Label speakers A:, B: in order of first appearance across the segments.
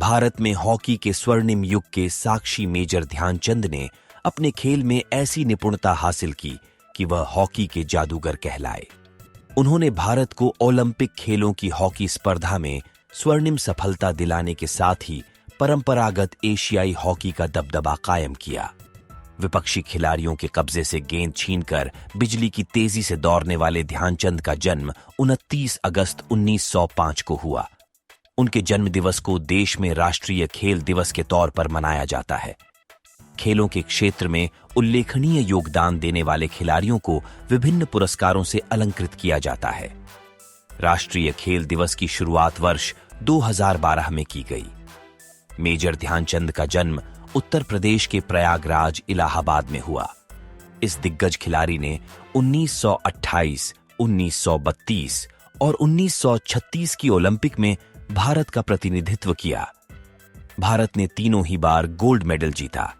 A: भारत में हॉकी के स्वर्णिम युग के साक्षी मेजर ध्यानचंद ने अपने खेल में ऐसी निपुणता हासिल की कि वह हॉकी के जादूगर कहलाए। उन्होंने भारत को ओलंपिक खेलों की हॉकी स्पर्धा में स्वर्णिम सफलता दिलाने के साथ ही परंपरागत एशियाई हॉकी का दबदबा कायम किया। विपक्षी खिलाड़ियों के कब्जे से गेंद छीनकर बिजली की तेजी से दौड़ने वाले ध्यानचंद का जन्म 29 अगस्त 1905 को हुआ। उनके जन्मदिवस को देश में राष्ट्रीय खेल दिवस के तौर पर मनाया जाता है। खेलों के क्षेत्र में उल्लेखनीय योगदान देने वाले खिलाड़ियों को विभिन्न पुरस्कारों से अलंकृत किया जाता है। राष्ट्रीय खेल दिवस की शुरुआत वर्ष 2012 में की गई। मेजर ध्यानचंद का जन्म उत्तर प्रदेश के प्रयागराज इलाहाबाद में हुआ। इस दिग्गज खिलाड़ी ने 1928, 1932 और 1936 की ओलंपिक में भारत का प्रतिनिधित्व किया। भारत ने तीनों ही बार गोल्ड मेडल जीता।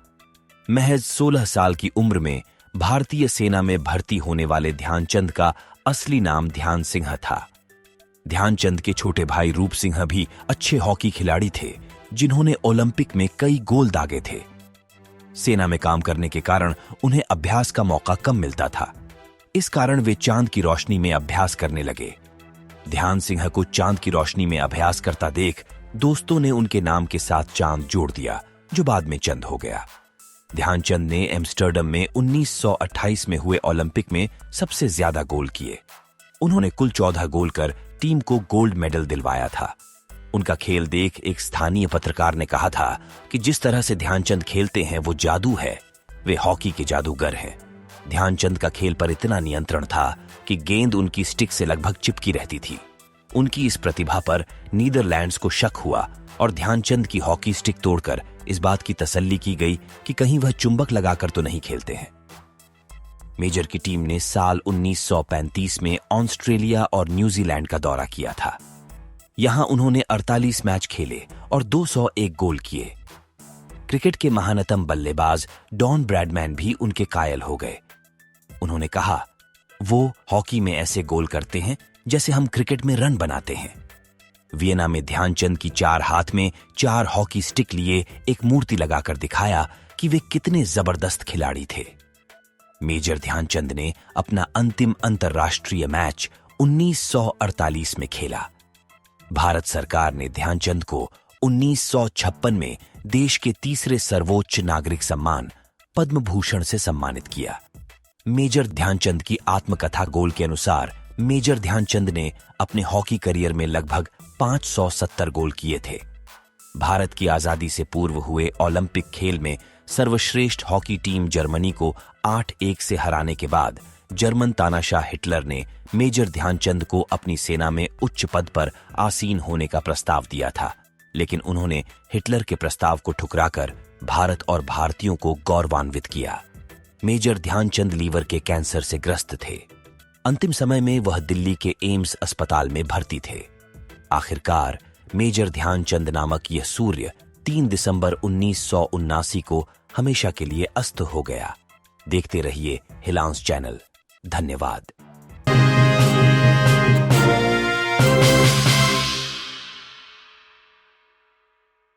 A: महज 16 साल की उम्र में भारतीय सेना में भर्ती होने वाले ध्यानचंद का असली नाम ध्यान सिंह था। ध्यानचंद के छोटे भाई रूप सिंह भी अच्छे हॉकी खिलाड़ी थे, जिन्होंने ओलंपिक में कई गोल दागे थे। सेना में काम करने के कारण उन्हें अभ्यास का मौका कम मिलता था। इस कारण वे चांद की रोशनी में अभ्यास करने लगे। ध्यान सिंह को चांद की रोशनी में अभ्यास करता देख दोस्तों ने उनके नाम के साथ चांद जोड़ दिया, जो बाद में चंद हो गया। ध्यानचंद ने एम्स्टर्डम में 1928 में हुए ओलंपिक में सबसे ज्यादा गोल किए। उन्होंने कुल 14 गोल कर टीम को गोल्ड मेडल दिलवाया था। उनका खेल देख एक स्थानीय पत्रकार ने कहा था कि जिस तरह से ध्यानचंद खेलते हैं वो जादू है, वे हॉकी के जादूगर हैं। ध्यानचंद का खेल पर इतना नियंत्रण था कि गेंद उनकी स्टिक से लगभग चिपकी रहती थी। उनकी इस प्रतिभा पर नीदरलैंड्स को शक हुआ और ध्यानचंद की हॉकी स्टिक तोड़कर इस बात की तसल्ली की गई कि कहीं वह चुंबक लगाकर तो नहीं खेलते हैं। मेजर की टीम ने साल 1935 में ऑस्ट्रेलिया और न्यूजीलैंड का दौरा किया था। यहां उन्होंने 48 मैच खेले और 201 गोल किए। क्रिकेट के महानतम बल्लेबाज डॉन ब्रैडमैन भी उनके कायल हो गए। उन्होंने कहा, वो हॉकी में ऐसे गोल करते हैं जैसे हम क्रिकेट में रन बनाते हैं। वियना में ध्यानचंद की 4 हाथ में 4 हॉकी स्टिक लिए एक मूर्ति लगाकर दिखाया कि वे कितने जबरदस्त खिलाड़ी थे। मेजर ध्यानचंद ने अपना अंतिम अंतर्राष्ट्रीय मैच 1948 में खेला। भारत सरकार ने ध्यानचंद को 1956 में देश के तीसरे सर्वोच्च नागरिक सम्मान पद्म भूषण से सम्मानित किया। मेजर ध्यानचंद की आत्मकथा गोल के अनुसार मेजर ध्यानचंद ने अपने हॉकी करियर में लगभग 570 गोल किए थे। भारत की आजादी से पूर्व हुए ओलंपिक खेल में सर्वश्रेष्ठ हॉकी टीम जर्मनी को 8-1 से हराने के बाद जर्मन तानाशाह हिटलर ने मेजर ध्यानचंद को अपनी सेना में उच्च पद पर आसीन होने का प्रस्ताव दिया था, लेकिन उन्होंने हिटलर के प्रस्ताव को ठुकराकर भारत और भारतीयों को गौरवान्वित किया। मेजर ध्यानचंद लीवर के कैंसर से ग्रस्त थे। अंतिम समय में वह दिल्ली के एम्स अस्पताल में भर्ती थे। आखिरकार मेजर ध्यानचंद नामक यह सूर्य 3 दिसंबर 1979 को हमेशा के लिए अस्त हो गया। देखते रहिए हिलांस चैनल। धन्यवाद।